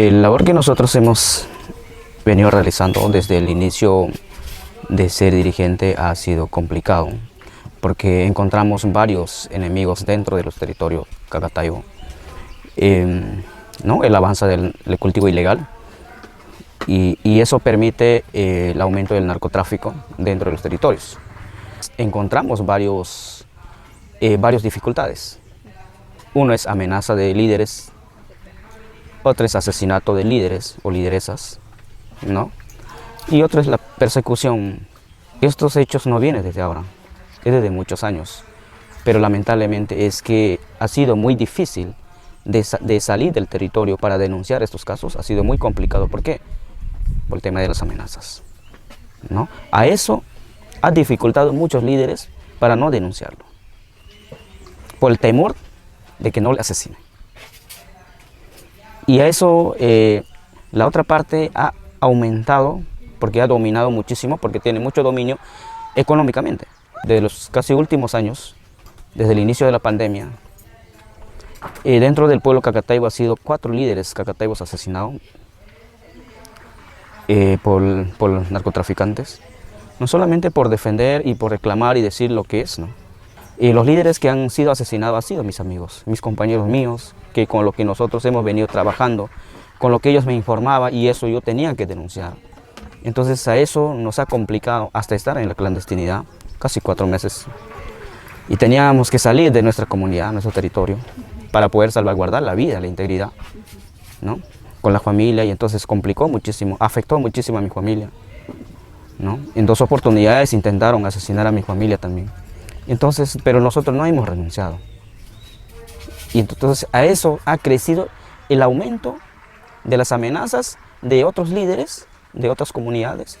La labor que nosotros hemos venido realizando desde el inicio de ser dirigente ha sido complicado, porque encontramos varios enemigos dentro de los territorios Cacatayo. ¿No? El avance del cultivo ilegal y eso permite el aumento del narcotráfico dentro de los territorios. Encontramos varias dificultades. Uno es amenaza de líderes, otro es asesinato de líderes o lideresas, ¿no? Y otro es la persecución. Estos hechos no vienen desde ahora, es desde muchos años, pero lamentablemente es que ha sido muy difícil de salir del territorio para denunciar estos casos. Ha sido muy complicado. ¿Por qué? Por el tema de las amenazas, ¿no? A eso ha dificultado muchos líderes para no denunciarlo, por el temor de que no le asesinen. Y a eso la otra parte ha aumentado porque ha dominado muchísimo, porque tiene mucho dominio económicamente. De los casi últimos años, desde el inicio de la pandemia, dentro del pueblo Cacataibo ha sido 4 líderes cacataibos asesinados por narcotraficantes, no solamente por defender y por reclamar y decir lo que es, ¿no? Y los líderes que han sido asesinados han sido mis amigos, mis compañeros míos, que con lo que nosotros hemos venido trabajando, con lo que ellos me informaban, y eso yo tenía que denunciar. Entonces a eso nos ha complicado hasta estar en la clandestinidad, casi 4 meses. Y teníamos que salir de nuestra comunidad, nuestro territorio, para poder salvaguardar la vida, la integridad, ¿no? Con la familia, y entonces complicó muchísimo, afectó muchísimo a mi familia, ¿no? En 2 oportunidades intentaron asesinar a mi familia también. Entonces, pero nosotros no hemos renunciado. Y entonces a eso ha crecido el aumento de las amenazas de otros líderes, de otras comunidades,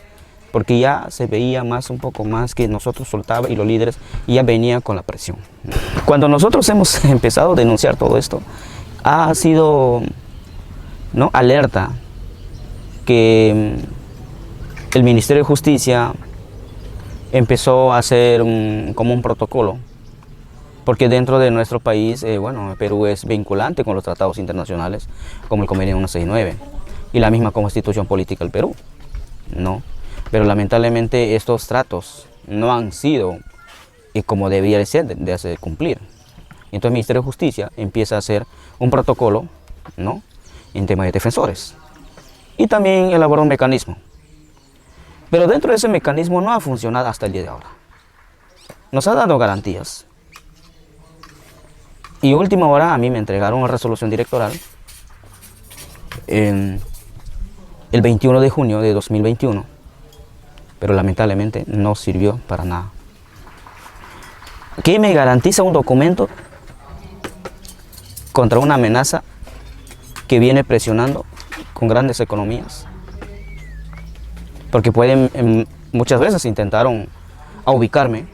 porque ya se veía un poco más que nosotros soltaba, y los líderes ya venían con la presión. Cuando nosotros hemos empezado a denunciar todo esto, ha sido, ¿no?, alerta que el Ministerio de Justicia empezó a hacer como un protocolo, porque dentro de nuestro país, bueno, Perú es vinculante con los tratados internacionales, como el Convenio 169 y la misma Constitución Política del Perú, ¿no? Pero lamentablemente estos tratos no han sido como debería ser de hacer cumplir. Entonces el Ministerio de Justicia empieza a hacer un protocolo, ¿no?, en tema de defensores, y también elabora un mecanismo. Pero dentro de ese mecanismo no ha funcionado hasta el día de ahora. Nos ha dado garantías. Y última hora a mí me entregaron una resolución directoral el 21 de junio de 2021, pero lamentablemente no sirvió para nada. ¿Qué me garantiza un documento contra una amenaza que viene presionando con grandes economías? Porque muchas veces intentaron ubicarme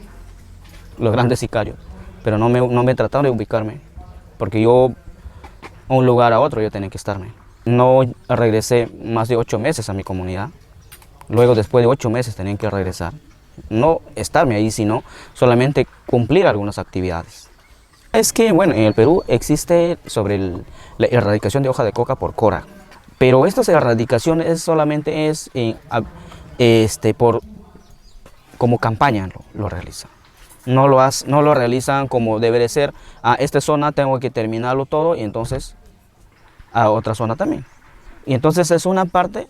los grandes sicarios, pero no me trataron de ubicarme, porque yo a un lugar a otro yo tenía que estarme. No regresé más de 8 meses a mi comunidad. Luego, después de 8 meses, tenían que regresar. No estarme ahí, sino solamente cumplir algunas actividades. Es que, bueno, en el Perú existe sobre la erradicación de hoja de coca por CORA, pero estas erradicaciones solamente es como campaña lo realizan. No lo realizan como debe de ser. A esta zona tengo que terminarlo todo, y entonces a otra zona también. Y entonces es una parte.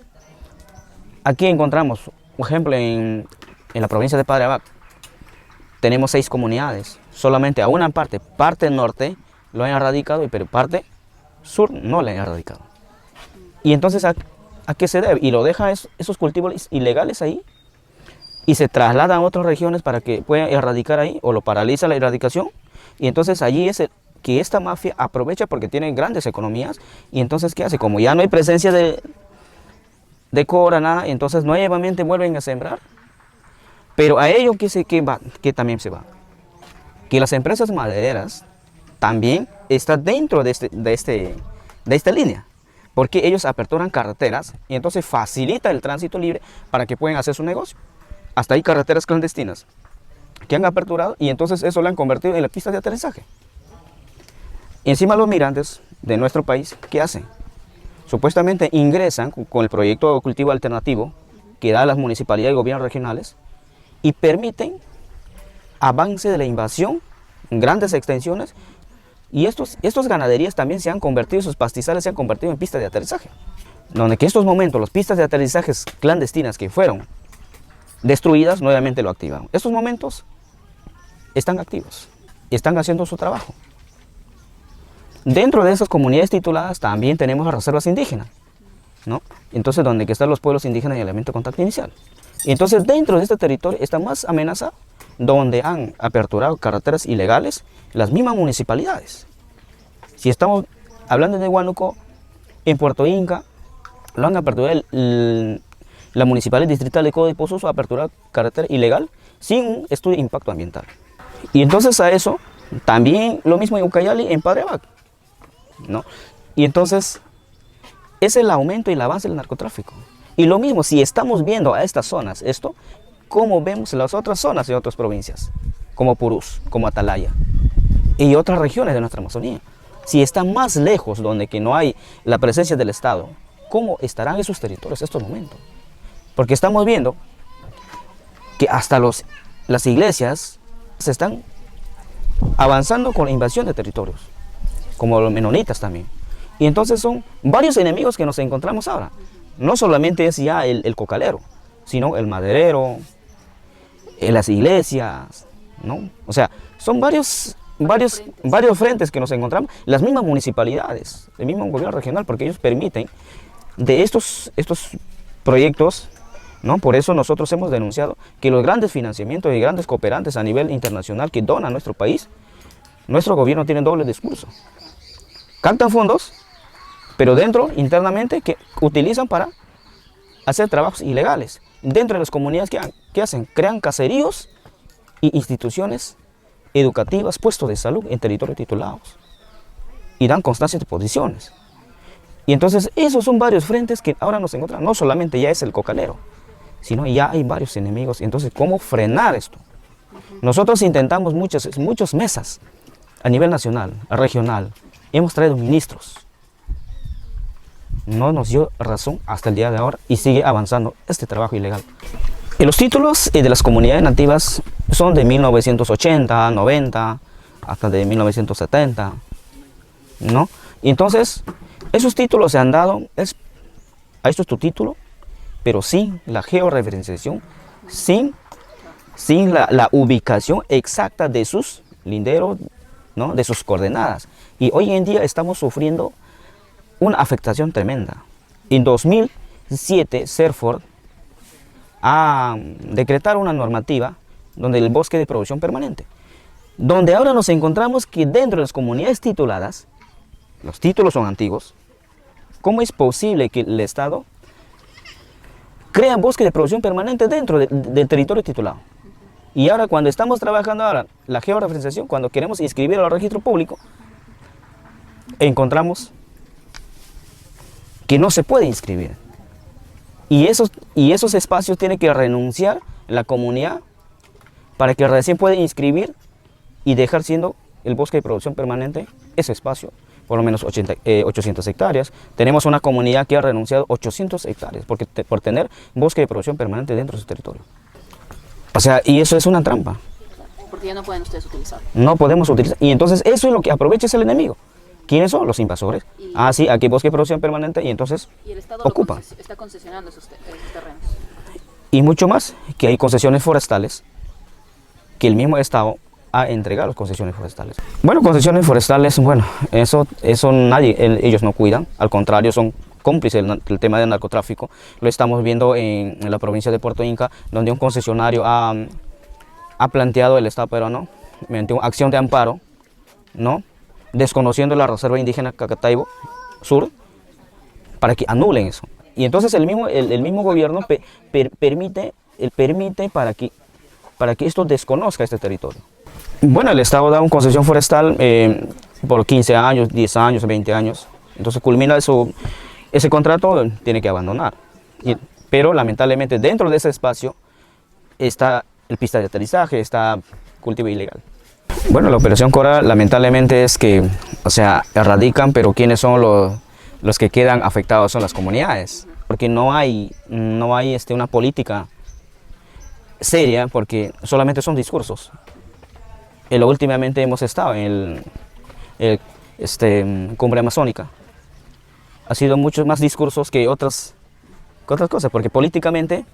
Aquí encontramos, por ejemplo, en la provincia de Padre Abad, tenemos 6 comunidades. Solamente a una parte norte lo han erradicado, pero parte sur no lo han erradicado. Y entonces, ¿a qué se debe? Y lo deja esos cultivos ilegales ahí, y se trasladan a otras regiones para que puedan erradicar ahí, o lo paraliza la erradicación. Y entonces allí es que esta mafia aprovecha, porque tiene grandes economías. Y entonces, ¿qué hace? Como ya no hay presencia de CORA, nada, entonces nuevamente vuelven a sembrar. Pero a ello que también se va, que las empresas madereras también están dentro de esta línea, porque ellos aperturan carreteras, y entonces facilita el tránsito libre para que puedan hacer su negocio. Hasta hay carreteras clandestinas que han aperturado, y entonces eso lo han convertido en la pista de aterrizaje. Y encima los migrantes de nuestro país, ¿qué hacen? supuestamente ingresan con el proyecto de cultivo alternativo que da las municipalidades y gobiernos regionales y permiten avance de la invasión en grandes extensiones, y estos ganaderías también se han convertido, sus pastizales se han convertido en pistas de aterrizaje, donde que estos momentos, las pistas de aterrizajes clandestinas que fueron destruidas, nuevamente lo activaron. Estos momentos están activos, están haciendo su trabajo. Dentro de esas comunidades tituladas también tenemos las reservas indígenas, ¿no? Entonces, donde que están los pueblos indígenas y el elemento de contacto inicial. Y entonces, dentro de este territorio está más amenazado, donde han aperturado carreteras ilegales las mismas municipalidades. Si estamos hablando de Huánuco, en Puerto Inca, lo han aperturado, la Municipalidad Distrital de Codo de Pozoso ha aperturado carretera ilegal sin un estudio de impacto ambiental. Y entonces a eso, también lo mismo en Ucayali, en Padre Abad, ¿no? Y entonces, es el aumento y el avance del narcotráfico. Y lo mismo, si estamos viendo a estas zonas, esto, ¿cómo vemos las otras zonas de otras provincias? Como Purús, como Atalaya y otras regiones de nuestra Amazonía. Si están más lejos, donde que no hay la presencia del Estado, ¿cómo estarán esos territorios en estos momentos? Porque estamos viendo que hasta las iglesias se están avanzando con la invasión de territorios, como los menonitas también. Y entonces son varios enemigos que nos encontramos ahora. No solamente es ya el cocalero, sino el maderero, las iglesias, ¿no? O sea, son varios frentes que nos encontramos, las mismas municipalidades, el mismo gobierno regional, porque ellos permiten de estos proyectos, ¿no? Por eso nosotros hemos denunciado que los grandes financiamientos y grandes cooperantes a nivel internacional que donan a nuestro país, nuestro gobierno tiene doble discurso. Captan fondos, pero dentro, internamente, que utilizan para hacer trabajos ilegales. Dentro de las comunidades que hacen, crean caseríos y instituciones educativas, puestos de salud en territorios titulados. Y dan constancia de posiciones. Y entonces esos son varios frentes que ahora nos encontramos. No solamente ya es el cocalero, sino ya hay varios enemigos. Entonces, ¿cómo frenar esto? Nosotros intentamos muchas mesas a nivel nacional, regional. Hemos traído ministros. No nos dio razón hasta el día de ahora y sigue avanzando este trabajo ilegal. Y los títulos de las comunidades nativas son de 1980, 90, hasta de 1970, ¿no? Y entonces, esos títulos se han dado, esto es tu título, pero sin la georreferenciación, sin la ubicación exacta de sus linderos, ¿no? De sus coordenadas. Y hoy en día estamos sufriendo una afectación tremenda. En 2007, CERFOR ha decretado una normativa donde el bosque de producción permanente, donde ahora nos encontramos que dentro de las comunidades tituladas, los títulos son antiguos. ¿Cómo es posible que el Estado crea bosque de producción permanente dentro del territorio titulado? Y ahora, cuando estamos trabajando ahora la georreferenciación, cuando queremos inscribir al registro público, encontramos que no se puede inscribir. Y esos espacios tiene que renunciar la comunidad para que recién pueda inscribir y dejar siendo el bosque de producción permanente ese espacio, por lo menos 800 hectáreas. Tenemos una comunidad que ha renunciado 800 hectáreas por tener bosque de producción permanente dentro de su territorio. O sea, y eso es una trampa. Porque ya no pueden ustedes utilizar. No podemos utilizar. Y entonces eso es lo que aprovecha es el enemigo. ¿Quiénes son? Los invasores. Sí, aquí bosque de producción permanente y entonces y el Estado ocupan. Está concesionando esos terrenos. Y mucho más, que hay concesiones forestales, que el mismo Estado ha entregado las concesiones forestales. Bueno, concesiones forestales, bueno, eso ellos no cuidan, al contrario, son cómplices del tema del narcotráfico. Lo estamos viendo en la provincia de Puerto Inca, donde un concesionario ha planteado el Estado peruano, mediante una acción de amparo, ¿no? Desconociendo la reserva indígena Cacataibo Sur, para que anulen eso. Y entonces el mismo gobierno permite para que esto desconozca este territorio. Bueno, el Estado da una concesión forestal por 15 años, 10 años, 20 años. Entonces culmina ese contrato, tiene que abandonar. Pero lamentablemente dentro de ese espacio está el pista de aterrizaje, está cultivo ilegal. Bueno, la operación Cora lamentablemente es que, o sea, erradican, pero ¿quiénes son los que quedan afectados son las comunidades, porque no hay una política seria, porque solamente son discursos. Últimamente hemos estado en cumbre amazónica. Ha sido muchos más discursos que otras cosas, porque políticamente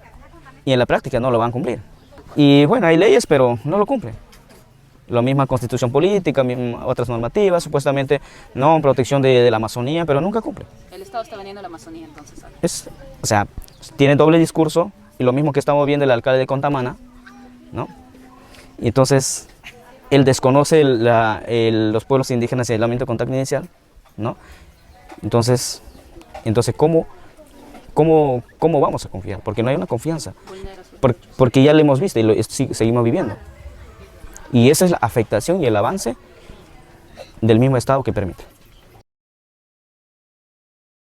y en la práctica no lo van a cumplir. Y bueno, hay leyes, pero no lo cumplen. La misma constitución política, otras normativas, supuestamente no, protección de la Amazonía, pero nunca cumple. El Estado está vendiendo la Amazonía, entonces. ¿Sabes? O sea, tiene doble discurso, y lo mismo que estamos viendo el alcalde de Contamana, ¿no? Y entonces, él desconoce los pueblos indígenas y el aislamiento confidencial, ¿no? Entonces ¿cómo vamos a confiar? Porque no hay una confianza, porque ya lo hemos visto y seguimos viviendo. Y esa es la afectación y el avance del mismo Estado que permite.